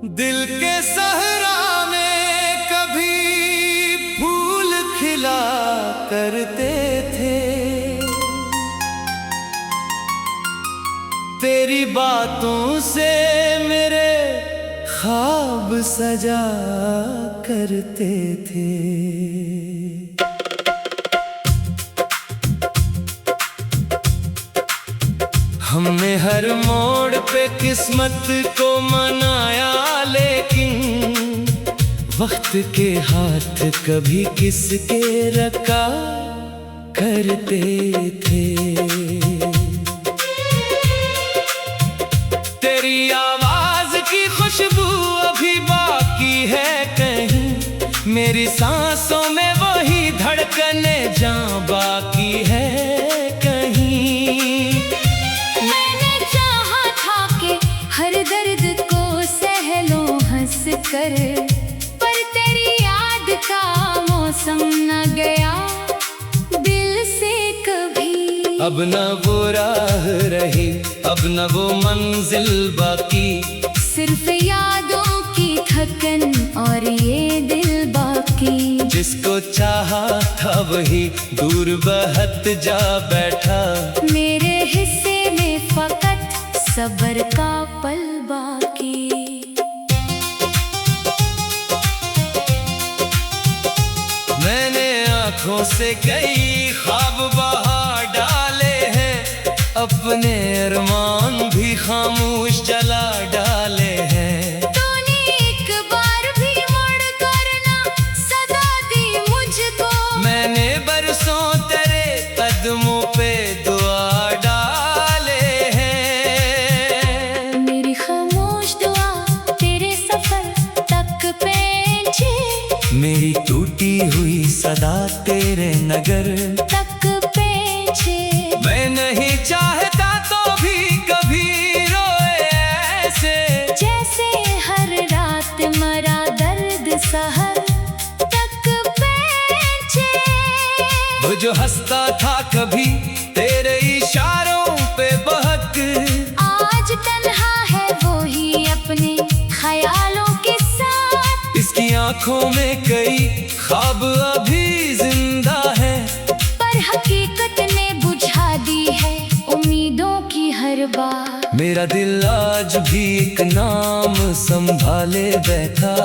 दिल के सहरा में कभी फूल खिला करते थे, तेरी बातों से मेरे ख्वाब सजा करते थे। हमने हर मोड़ पे किस्मत को मनाया, लेकिन वक्त के हाथ कभी किसके रखा करते थे। तेरी आवाज की खुशबू अभी बाकी है कहीं, मेरी सांसों में वही धड़कने जहाँ बाकी है कहीं। मैंने चाहा था कि हर दर्द को सह लूं हंस कर, पर तेरी याद का मौसम न गया दिल से कभी। अब न वो राह रही, अब न वो मंजिल बाकी, सिर्फ यादों की थकन और ये दिल बाकी। जिसको चाहा था वही दूर बहत जा बैठा, मेरे हिस्से में फकत सब्र का पल बाकी। मैंने आँखों से कई ख्वाब बहा डाले हैं, अपने अरमान भी खामोश जला डाले हैं। तूने एक बार भी मुड़ कर ना सदा दी मुझको, मैंने बरसों तेरे कदमों पे दुआ डाले हैं। मेरी खामोश दुआ तेरे सफर तक पहुंचे, मेरी टूटी हुई सदा तेरे नगर तक पहुंचे। मैं नहीं चाहता तो भी कभी रोए ऐसे, जैसे हर रात मरा दर्द सहर तक पहुंचे। वो जो हंसता था कभी तेरे इशारों पे बहक, आज तन्हा है वो ही अपने ख्यालों के साथ। इसकी आंखों में कई ख्वाब अभी जिंदा है, पर हकीकत ने बुझा दी है उम्मीदों की हर बात। मेरा दिल आज भी एक नाम संभाले बैठा,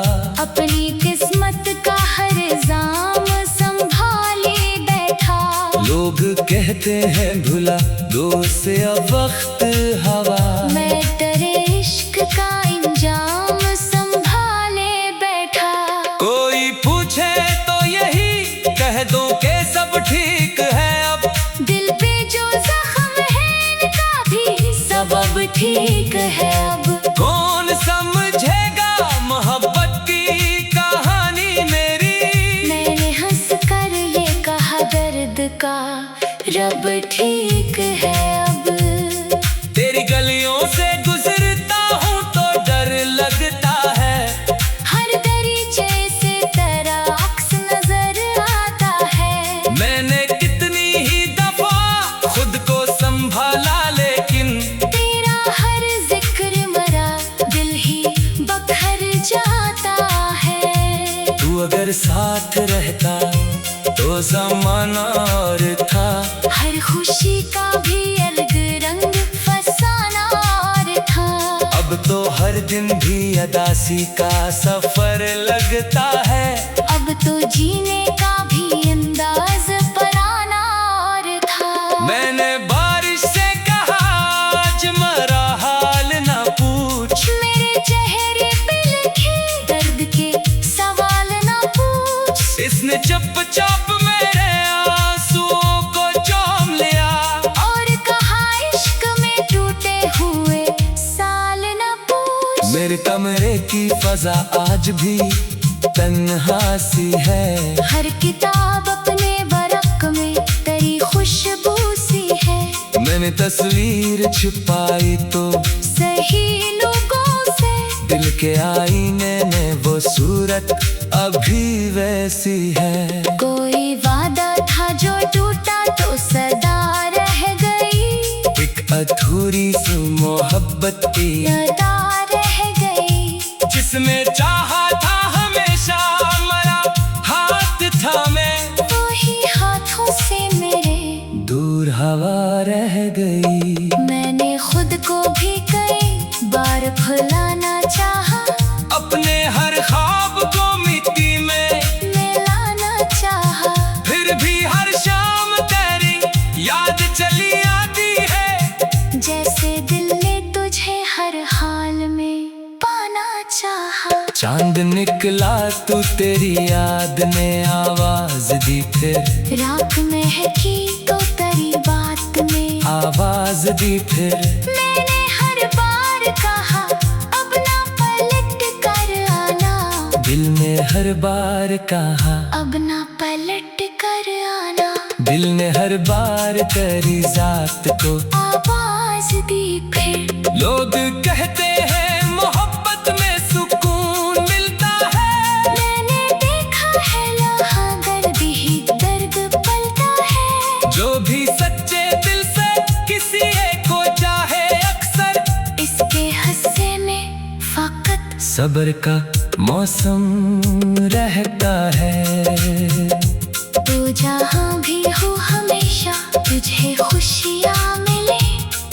अपनी किस्मत का हर जाम संभाले बैठा। लोग कहते हैं भुला दो से अब वक्त हवा, मैं तेरे इश्क का इंजाम संभाले बैठा। कोई पूछे तो यही कह दो के सब ठीक है अब, दिल पे जो जख्म है इनका भी सबब ठीक है अब। कौन समझेगा मोहब्बत की कहानी मेरी। मैंने हंस कर ये कहा दर्द का रब ठीक है अब। तेरी गलियों से गुजरता हूँ तो डर लगता है, हर दरीचे से तेरा अक्स नजर आता है। मैंने कितनी ही दफा खुद को संभाला, लेकिन तेरा हर जिक्र मरा दिल ही बखर जाता है। तू अगर साथ रहता तो जमाना और था, हर खुशी का भी अलग रंग फसाना और था। अब तो हर दिन भी अदासी का सफर लगता है, अब तो जीने का भी अंदाज पराना और था। मैंने बारिश से कहा आज मरा हाल ना पूछ, मेरे चेहरे पे लिखे दर्द के सवाल ना पूछ। इसने चुपचाप मेरे आंसुओं को चूम लिया, और कहा इश्क में टूटे हुए साल ना पूछ। मेरे कमरे की फजा आज भी तन्हा सी है, हर किताब अपने वरक में तेरी खुशबू सी है। मैंने तस्वीर छुपाई तो सही लोगों से, दिल के आईने में वो सूरत अभी वैसी है। कोई वादा था जो टूटा तो सदा रह गई, एक अधूरी सी मोहब्बत की याद रह गई। जिसमें चाहा था हमेशा मरा हाथ था मैं, वही हाथों से मेरे दूर हवा रह गई। मैंने खुद को भी कई बार भुलाना चाहा, अपने हर ख्वाब को मिट्टी में मिलाना चाहा, फिर भी हर शाम तेरी याद चली आती है, जैसे दिल ने तुझे हर हाल में पाना चाहा। चांद निकला तो तेरी याद ने आवाज दी, फिर रात महकी तो तेरी बात ने आवाज दी, फिर मैंने हर बार कहा अब ना पलट कर आना, दिल ने हर बार कहा, अब ना पलट कर आना, दिल ने हर बार तेरी जात को आवाज दी फिर। लोग कहते हैं मोहब्बत में सुकून मिलता है, मैंने देखा है लहा दर्द ही दर्द पलता है, जो भी सच्चे दिल से किसी एक को चाहे अक्सर इसके हस्से में फकत सब्र का मौसम रहता है। तू जहाँ भी हो हमेशा तुझे खुशियाँ मिले,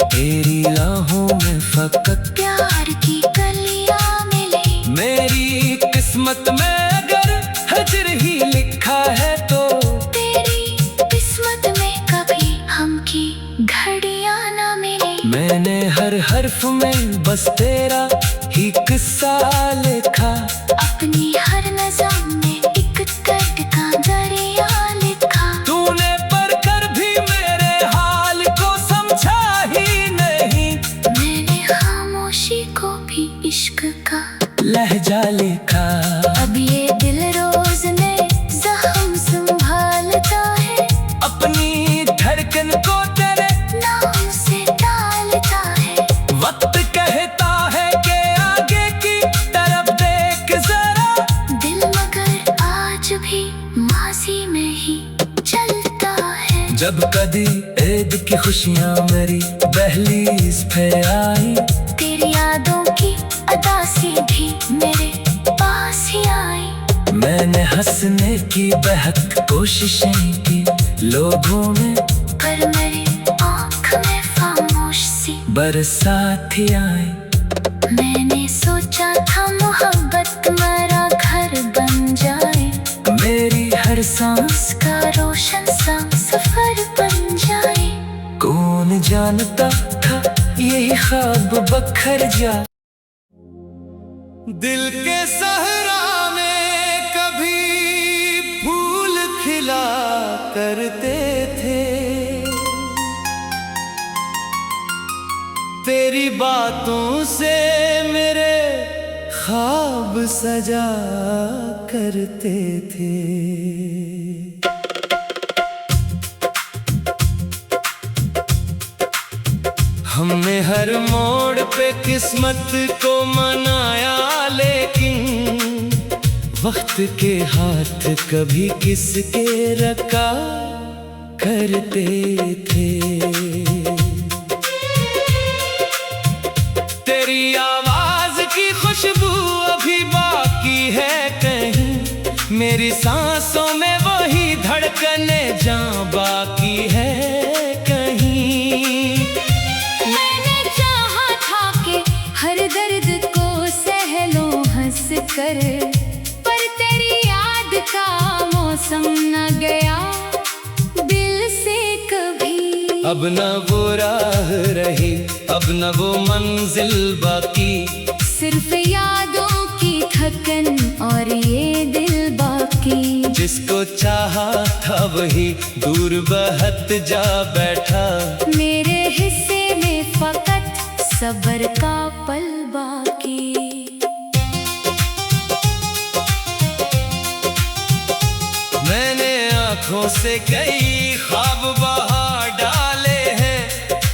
तेरी राहों में फकत प्यार की कलियाँ मिले, मेरी किस्मत में अगर हजर ही लिखा है तो तेरी किस्मत में कभी हम की घड़ियाँ ना मिले। मैंने हर हर्फ में बस तेरा ही किस्सा लिखा, अपनी हर नज़म में एक दर्द का दरिया लिखा, तूने पढ़कर भी मेरे हाल को समझा ही नहीं, मैंने खामोशी को भी इश्क का लहजा लिखा। अब ये दिल रोज ने जख्म संभालता है, अपनी धड़कन को तेरे नाम से डालता है, वक्त कहता है कि आगे की तरफ देख जरा, दिल मगर आज भी माजी में ही चलता है। जब कभी ईद की खुशियाँ मेरी दहलीज पे आई, तेरी यादों की अदासी भी मेरे पास ही आई, मैंने हंसने की बेहद कोशिशें की लोगों में, पर मेरी आँख में खामोश सी बरसात ही आई। मैंने सोचा था मोहब्बत मेरा घर बन जाए, मेरी हर सांस का रोशन सा सफर बन जाए, कौन जानता था यही ख्वाब बखर जा। दिल के सहरा में कभी फूल खिला करते थे, तेरी बातों से मेरे ख्वाब सजा करते थे। हमने हर मोड़ पे किस्मत को मनाया, लेकिन वक्त के हाथ कभी किसके रखा करते थे। तेरी आवाज की खुशबू अभी बाकी है कहीं, मेरी सांसों में वही धड़कने जहाँ बाकी है कहीं। मैंने चाहा था कि हर दर्द को सह लूं हंस कर, पर तेरी याद का मौसम न गया दिल से कभी। अब न वो राह रही, अब न वो मंजिल बाकी, सिर्फ यादों की थकन और ये दिल बाकी। जिसको चाहा था वही दूर बहत जा बैठा, मेरे हिस्से में फकत सब्र का पल बाकी। मैंने आँखों से कई ख्वाब बहा डाले हैं,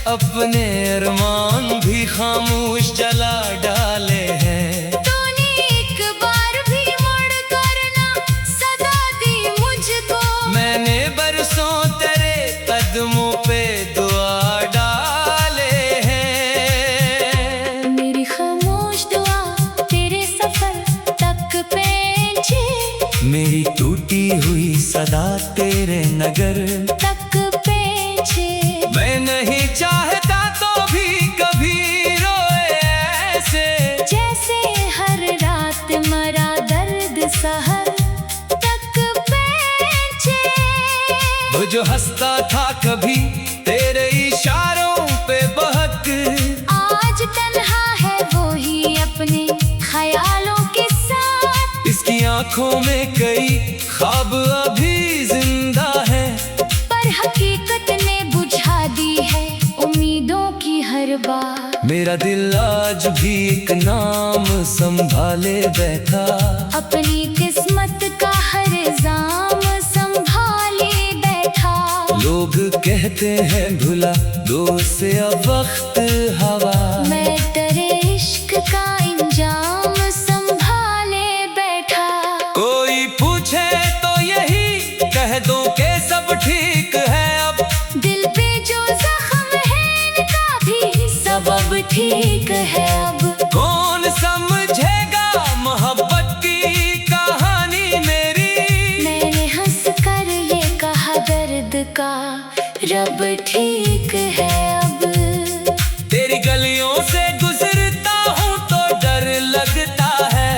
अपने अरमान भी खामोश जला डाले हैं। तूने एक बार भी मुड़ कर ना सदा दी मुझको, मैंने बरसों तेरे कदमों पे दुआ डाले हैं। मेरी खामोश दुआ तेरे सफर मेरी टूटी हुई सदा तेरे नगर तक पहुंचे। मैं नहीं चाहता तो भी कभी रोए ऐसे, जैसे हर रात मरा दर्द सहर तक पहुंचे। वो जो हंसता था कभी तेरे इशारों पे बहक, आज तन्हा है वो ही अपने ख्यालों के साथ। इसकी आंखों में कई ख्वाब अभी जिंदा है, पर हकीकत ने बुझा दी है उम्मीदों की हर बात। मेरा दिल आज भी एक नाम संभाले बैठा, अपनी किस्मत का हर इल्जाम संभाले बैठा। लोग कहते हैं भुला दो से अब वक्त हवा, मैं तेरे इश्क का इंजाम संभाले बैठा। कोई पूछे तो यही कह दो के सब ठीक है अब, दिल पे जो जख्म है इनका भी सबब ठीक है अब। कौन समझेगा मोहब्बत की कहानी मेरी, मैंने हंस कर ये कहा दर्द का रब ठीक है अब। तेरी गलियों से गुजरता हूँ तो डर लगता है,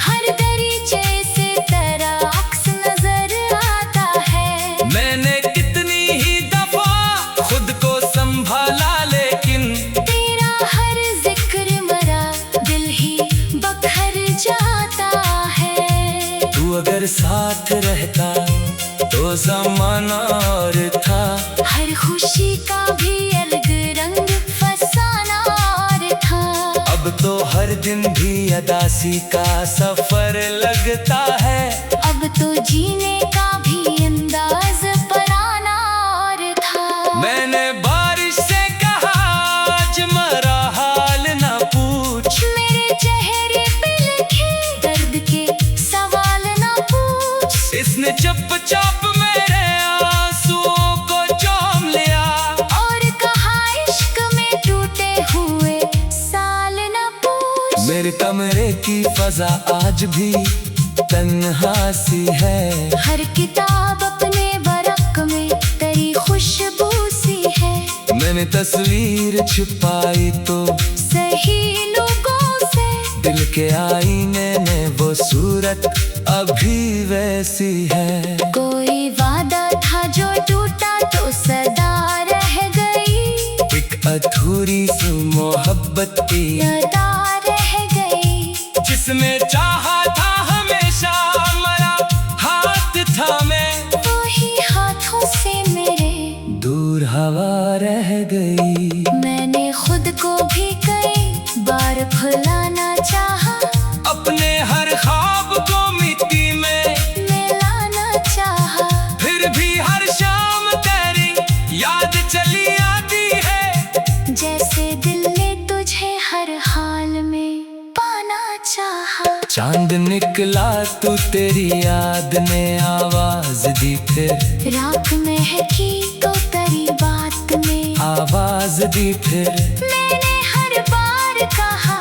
हर दरीचे से तेरा अक्स नजर आता है। मैंने कितनी ही दफा खुद को संभाला लेकिन तेरा हर जिक्र मरा दिल ही बखर जाता है। तू अगर साथ रहता तो ज़माना और था, हर खुशी का भी अलग रंग फसाना और था। अब तो हर दिन भी अदासी का सफर लगता है, अब तो जीने का भी अंदाज पराना और था। मैंने बारिश से कहा आज मरा हाल ना पूछ, मेरे चेहरे पे लिखे दर्द के सवाल ना पूछ। इसने चुपचाप मेरे आंसुओं को चूम लिया, और कहा इश्क में टूटे हुए साल ना पूछ। मेरे कमरे की फजा आज भी तन्हा सी है, हर किताब अपने वरक में तेरी खुशबू सी है। मैंने तस्वीर छुपाई तो सही लोगों से दिल के आईने में वो सूरत अभी वैसी है। कोई वादा था जो टूटा तो सदा रह गई, एक अधूरी सी मोहब्बत की यादा रह गई। जिसमें चाहा था हमेशा मरा हाथ थामे, वही हाथों से मेरे दूर हवा रह गई। मैंने खुद को भी कई बार भुलाना चाहा, अपने हर ख्वाब को मिट्टी में मिलाना चाहा। फिर भी हर शाम तेरी याद चली आती है, जैसे दिल ने तुझे हर हाल में पाना चाहा। चांद निकला तो तेरी याद ने आवाज दी, फिर रात महकी तो तेरी बात में आवाज दी, फिर मैंने हर बार कहा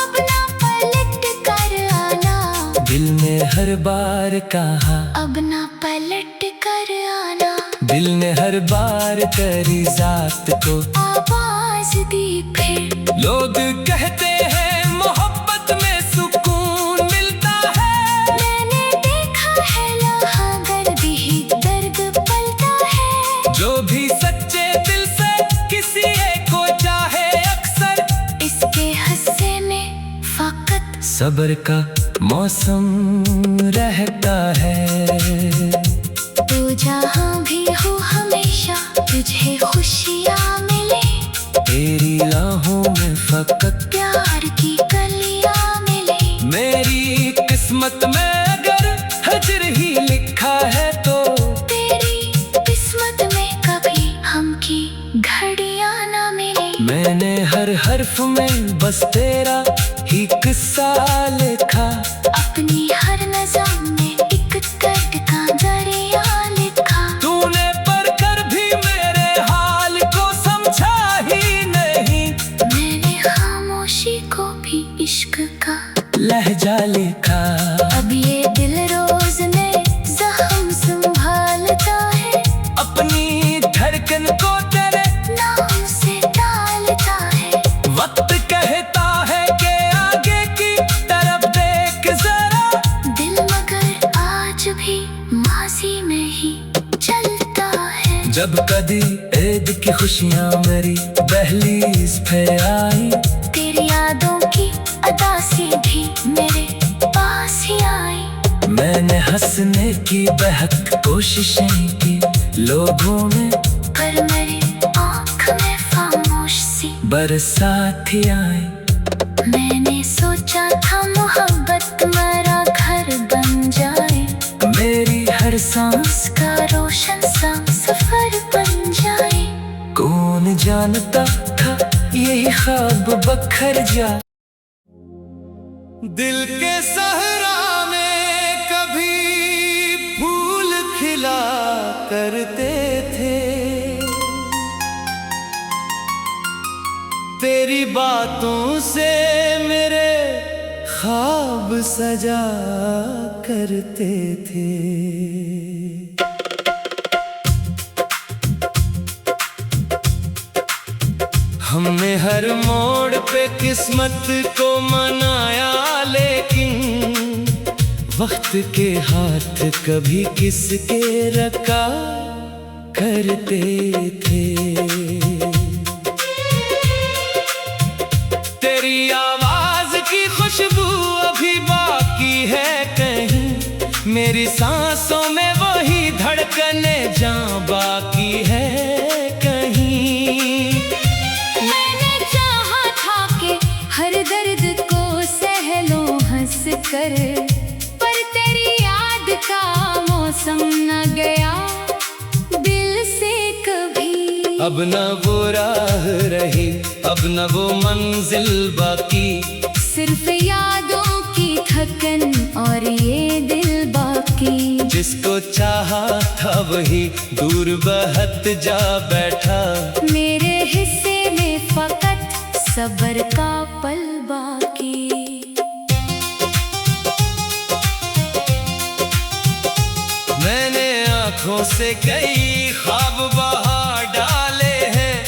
अब ना पलट कर आना। दिल ने हर बार कहा, अब ना पलट कर आना। दिल ने हर बार तेरी जात को आवाज दी फिर। लोग कहते हैं मोहब्बत में सुकून मिलता है, मैंने देखा है लहा गर्दी ही दर्द पलता है। जो भी सच्चे दिल से किसी एक को चाहे अक्सर, इसके हंसे में फकत सब्र का मौसम रहता है। तू जहाँ भी हो हमेशा तुझे खुशियाँ मिले, तेरी राहों में फकत प्यार की कलियाँ मिले। मेरी किस्मत में अगर हजर ही लिखा है तो तेरी किस्मत में कभी हमकी घड़ियाँ ना मिले। मैंने हर हर्फ में बस तेरा ही किस्सा लिखा, अपनी हर नज़म में एक दर्द का दरिया लिखा। तूने पढ़ कर भी मेरे हाल को समझा ही नहीं, मैंने खामोशी को भी इश्क का लहजा लिखा। अब ये दिल रोज में जख्म संभालता है, अपनी धड़कन को तेरे नाम से डालता है। वक्त कहता है कि आगे की तरफ देख जरा, दिल मगर आज भी माजी में ही चलता है। जब कभी ईद की खुशियाँ मेरी दहलीज पे आई, तेरी यादों की अदा से भी मेरे पास ही आई। मैंने हंसने की बेहद कोशिशें की लोगों में, पर मेरी आँख में खामोश सी बरसात ही आई। मैंने सोचा था मोहब्बत मेरा घर बन जाए, मेरी हर सांस का रोशन सा सफर बन जाए। कौन जानता था यही ख्वाब बखर जा। दिल के सहरा में कभी फूल खिला करते थे, तेरी बातों से मेरे ख्वाब सजा करते थे। हमने हर मोड़ पे किस्मत को मनाया, लेकिन वक्त के हाथ कभी किसके रखा करते थे। तेरी आवाज की खुशबू अभी बाकी है कहीं, मेरी सांसों में वही धड़कने जहाँ बाकी है कहीं। मैंने चाहा था कि हर दर्द को सह लूं हंस कर, पर तेरी याद का मौसम न गया दिल से कभी। अब न वो राह रही, अब न वो मंजिल बाकी, सिर्फ यादों की थकन और ये दिल बाकी। जिसको चाहा था वही दूर बहत जा बैठा, मेरे हिस्से में फकत सब्र का पल बाकी। मैंने आँखों से कई ख्वाब बहा डाले हैं,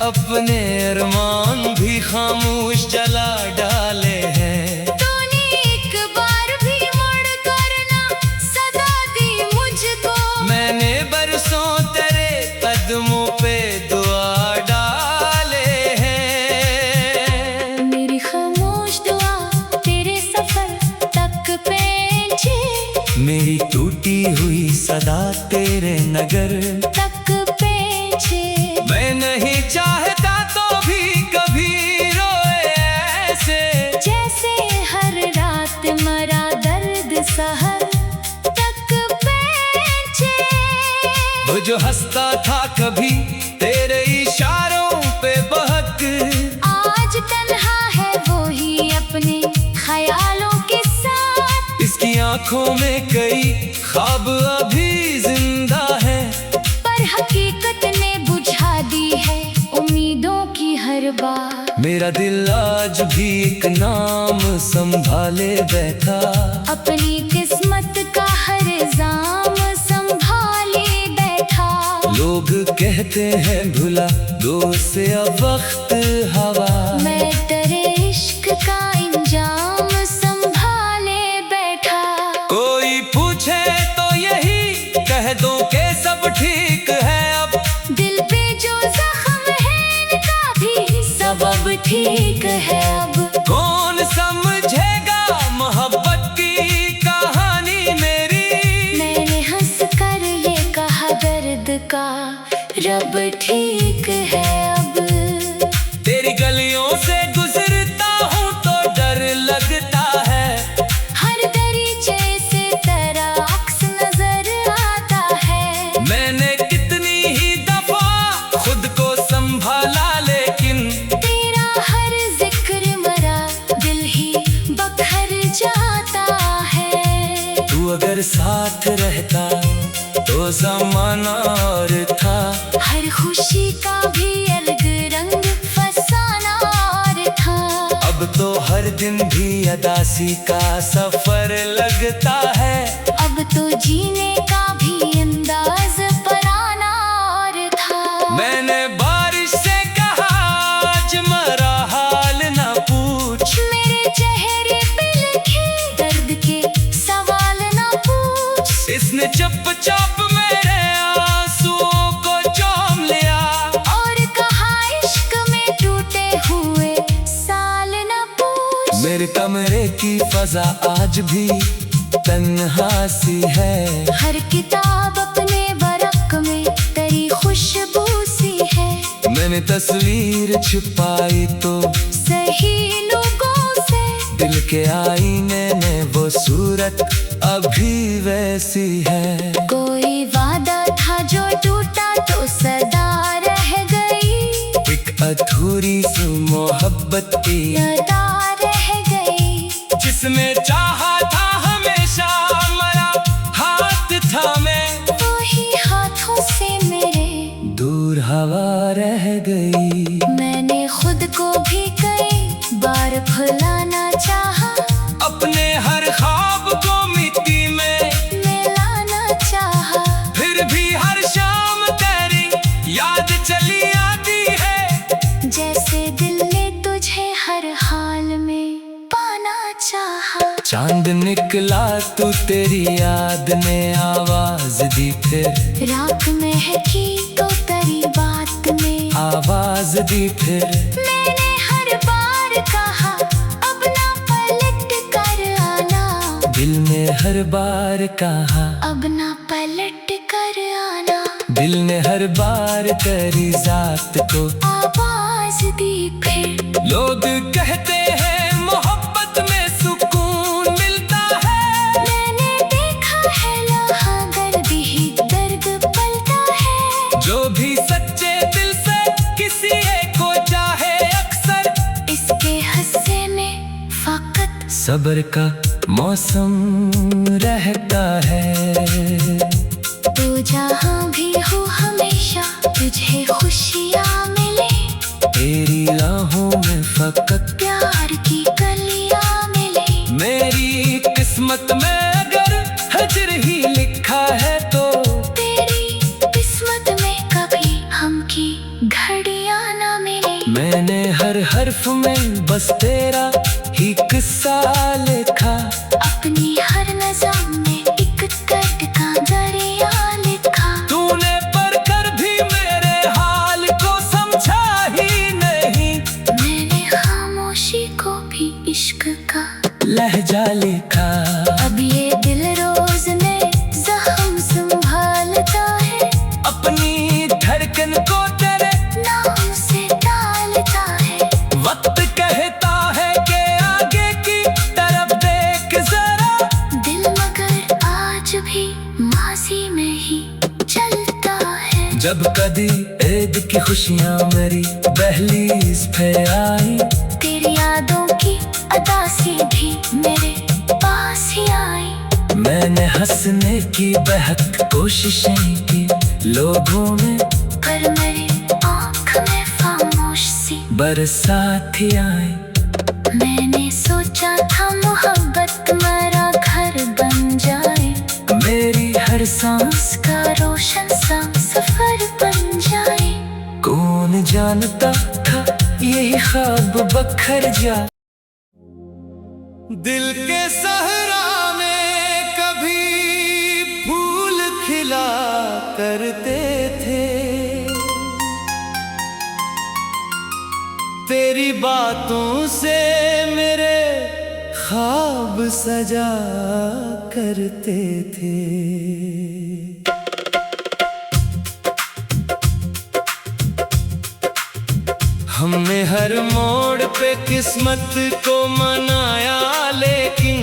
अपने अरमान भी खामोश जला डाले हैं। तूने एक बार भी मुड़ कर ना सदा दी मुझको, मैंने बरसों तेरे कदमों पे दुआ डाले हैं। मेरी खामोश दुआ तेरे सफर तक पहुंचे, मेरी टूटी हुई सदा तेरे नगर तक पहुंचे। मैं नहीं चाहता तो भी कभी रोए ऐसे, जैसे हर रात मरा दर्द सहर तक पहुंचे। वो जो हंसता था कभी तेरे इशारों पे बहक, आज तन्हा है वो ही अपने ख्यालों के साथ। इसकी आंखों में कई ख्वाब अभी जिंदा है, पर हकीकत ने बुझा दी है उम्मीदों की हर बात। मेरा दिल आज भी एक नाम संभाले बैठा, अपनी किस्मत का हर जाम संभाले बैठा। लोग कहते हैं भुला दो से अब वक्त हवा, मैं तेरे इश्क का इंजाम संभाले बैठा। कोई पूछे तो यही कह दो के सब ठीक है अब, दिल पे जो जख्म है इनका भी सबब ठीक है अब। कौन समझेगा मोहब्बत की कहानी मेरी, मैंने हंस कर ये कहा दर्द का रब ठीक है अब। तेरी गलियों से गुजरता हूँ तो डर लगता है, हर दरीचे से तेरा अक्स नजर आता है। मैंने कितनी ही दफा खुद को संभाला, लेकिन तेरा हर जिक्र मरा दिल ही बखर जाता है। तू अगर साथ रहता तो ज़माना और था, हर खुशी का भी अलग रंग फसाना और था। अब तो हर दिन भी अदासी का सफर लगता है। अब तो जीने का भी अंदाज पराना और था। मैंने बारिश से कहा आज मरा हाल ना पूछ, मेरे चेहरे पे लिखे दर्द के सवाल ना पूछ। इसने चुपचाप मेरे आंसुओं को चूम लिया और कहा इश्क में टूटे हुए साल ना पूछ। मेरे कमरे की फजा आज भी तन्हा सी है। हर किताब अपने वरक में तेरी खुशबू सी है। मैंने तस्वीर छुपाई तो सही लोगों से, दिल के आईने में वो सूरत अभी वैसी है। कोई वादा था जो टूटा तो सदा रह गई। एक अधूरी सी मोहब्बत की सदा रह गई। जिसमें चाहा था हमेशा मरा हाथ थामे, वही हाथों से मेरे दूर हवा रह गई। मैंने खुद को भी कई बार भुलाना चाहा, अपने हर ख्वाब को मिट्टी में मिलाना चाहा। फिर भी हर शाम तेरी याद चली आती है। जैसे दिल ने तुझे हर हाल में पाना चाहा। चांद निकला तो तेरी याद ने आवाज दी, फिर रात महकी तो तेरी बात ने आवाज दी। फिर मैंने हर बार कहा अब ना पलट कर आना। दिल ने हर बार कहा, अब ना पलट कर आना। दिल ने हर बार तेरी जात को आवाज दी। फिर लोग कहते हैं मोहब्बत में सुकून मिलता है। मैंने देखा है यहाँ दर्द ही दर्द पलता है। जो भी सच्चे दिल से किसी एक को चाहे अक्सर इसके हंसे में फकत सब्र का मौसम रहता है। तू जहाँ भी हो हमेशा तुझे खुशियाँ मिले। तेरी राहों में फकत प्यार की कलियाँ मिले। मेरी किस्मत में अगर हजर ही लिखा है तो तेरी किस्मत में कभी हमकी घड़ियाँ ना मिले। मैंने हर हर्फ में बस तेरा ही किस्सा लिखा। अपनी हर नज़म में एक दर्द का दरिया लिखा। तूने पढ़कर भी मेरे हाल को समझा ही नहीं। मैंने खामोशी को भी इश्क का लहजा लिखा। अब ये दिल रोज में जख्म संभालता है। अपनी धड़कन को तेरे नाम से डालता है। वक्त कहता है कि आगे की तरफ देख जरा। दिल मगर आज भी माजी में ही चलता है। जब कभी ईद की खुशियाँ मेरी दहलीज पे आई, तेरी यादों की अदासी भी मेरे पास ही आई। मैंने हंसने की बहक कोशिशें की लोगों में, पर मेरी आँख में खामोश सी बरसात ही आई। मैंने सोचा था मोहब्बत मेरा घर बन जाए। मेरी हर सांस का रोशन सा सफर बन जाए। कौन जानता था यही ख्वाब बखर जा। दिल के सहरा में कभी फूल खिला करते थे। तेरी बातों से मेरे ख्वाब सजा करते थे। हमने हर मोड़ पे किस्मत को मनाया, लेकिन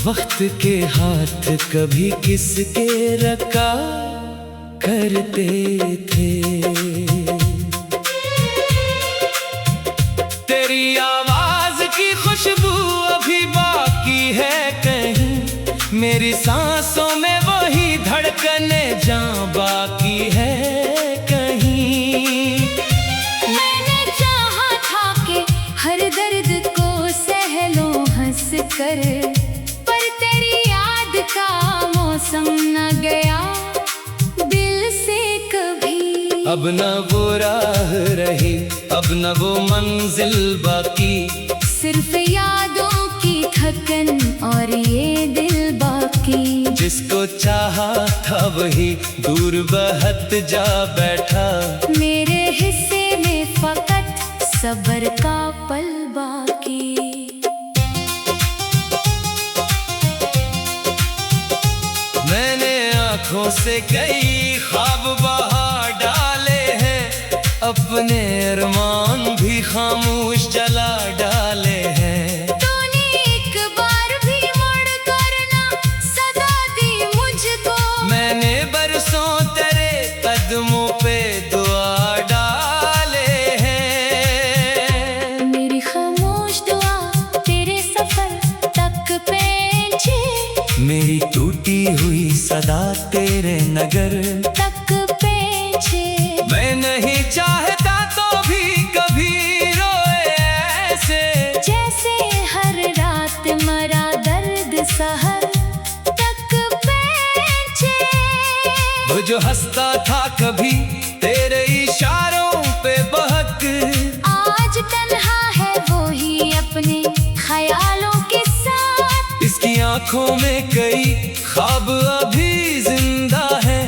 वक्त के हाथ कभी किसके रखा करते थे। तेरी आवाज की खुशबू अभी बाकी है कहीं, मेरी सांसों में वही धड़कने जहाँ बाकी है कहीं। मैंने चाहा था कि हर दर्द को कर, पर तेरी याद का मौसम न गया दिल से कभी। अब न वो राह रही, अब न वो मंजिल बाकी, सिर्फ यादों की थकन और ये दिल बाकी। जिसको चाहा था वही दूर बहत जा बैठा, मेरे हिस्से में फकत सब्र का पल बाकी। मैंने आँखों से कई ख्वाब बहा डाले हैं, अपने अरमान भी खामोश जला डाले हैं। तूने एक बार भी मुड़ कर ना सदा दी मुझको, मैंने बरसों तेरे कदमों पे दुआ डाले हैं। मेरी खामोश दुआ तेरे सफर तक पहुंचे, मेरी टूटी हुई सदा तेरे नगर तक पहुंचे। मैं नहीं चाहता तो भी कभी रोए ऐसे, जैसे हर रात मरा दर्द सहर तक पहुंचे। वो जो हंसता था कभी तेरे इशारों पे बहक, आज तन्हा है वो ही अपने ख्यालों के साथ। इसकी आंखों में कई ख्वाब अभी जिंदा है,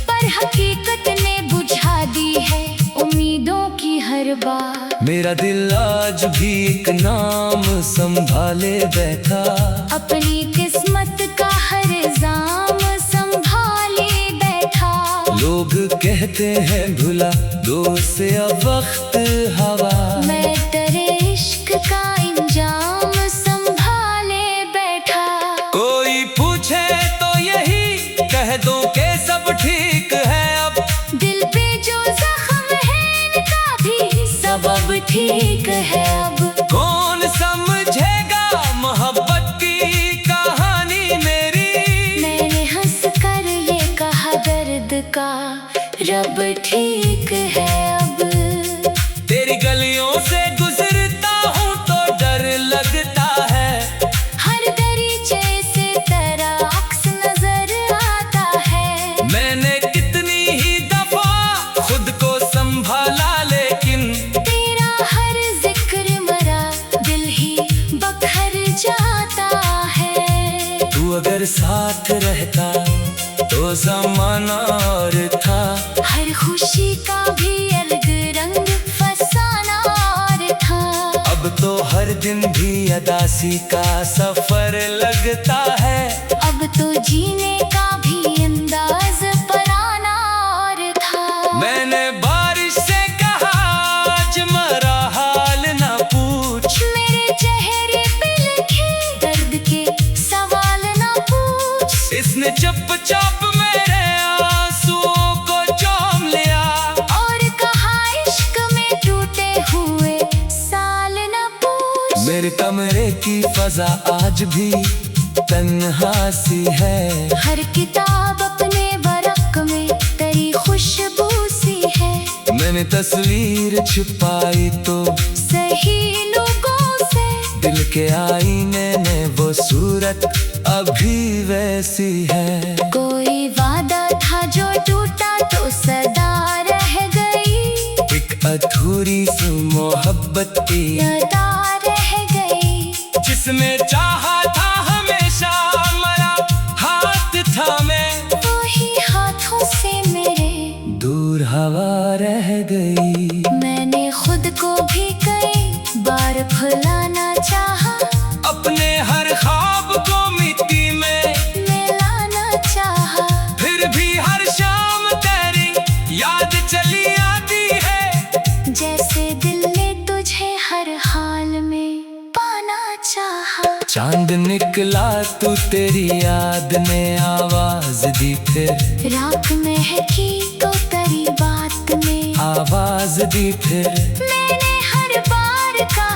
पर हकीकत ने बुझा दी है उम्मीदों की हर बात। मेरा दिल आज भी एक नाम संभाले बैठा, अपनी किस्मत का हर इल्जाम संभाले बैठा। लोग कहते हैं भुला दो से अब वक्त हवा, मैं तेरे इश्क का इंजाम संभाले बैठा। कोई पूछे तो यही कह दो के सब ठीक है अब, दिल पे जो जख्म है इनका भी सबब ठीक है अब। कौन समझेगा मोहब्बत की कहानी मेरी, मैंने हंस कर ये कहा दर्द का रब ठीक है अब। तेरी गलियों से गुजरता हूँ तो डर लगता है, हर दरीचे से तेरा अक्स नजर आता है। मैंने कितनी ही दफा खुद को संभाला लेकिन तेरा हर जिक्र मरा दिल ही बखर जाता है। तू अगर साथ रहता तो जमाना और था, हर खुशी का भी अलग रंग फसाना और था। अब तो हर दिन भी अदासी का सफर लगता है, अब तो जीने का भी अंदाज पराना और था। मैंने बारिश से कहा आज मरा हाल ना पूछ, मेरे चेहरे पे लिखे दर्द के सवाल ना पूछ। इसने चुपचाप मेरे आंसुओं को चूम लिया, और कहा इश्क में टूटे हुए साल ना पूछ। मेरे कमरे की फजा आज भी तन्हा सी है, हर किताब अपने बरक में तेरी खुशबू सी है। मैंने तस्वीर छुपाई तो सही लोगों से दिल के आईने में वो सूरत अभी वैसी है। कोई वादा था जो टूटा तो सदा रह गई, एक अधूरी सी मोहब्बत की अदा रह गई। जिसमें चाहा था हमेशा मरा हाथ थामे, वही हाथों से मेरे दूर हवा रह गई। मैंने खुद को भी कई बार भुलाना चाहा, अपने हर ख्वाब को मिट्टी में मिलाना चाहा। फिर भी हर शाम तेरी याद चली आती है, जैसे दिल ने तुझे हर हाल में पाना चाहा। चांद निकला तो तेरी याद ने आवाज दी, फिर रात महकी तो तेरी बात में आवाज दी, फिर मैंने हर बार का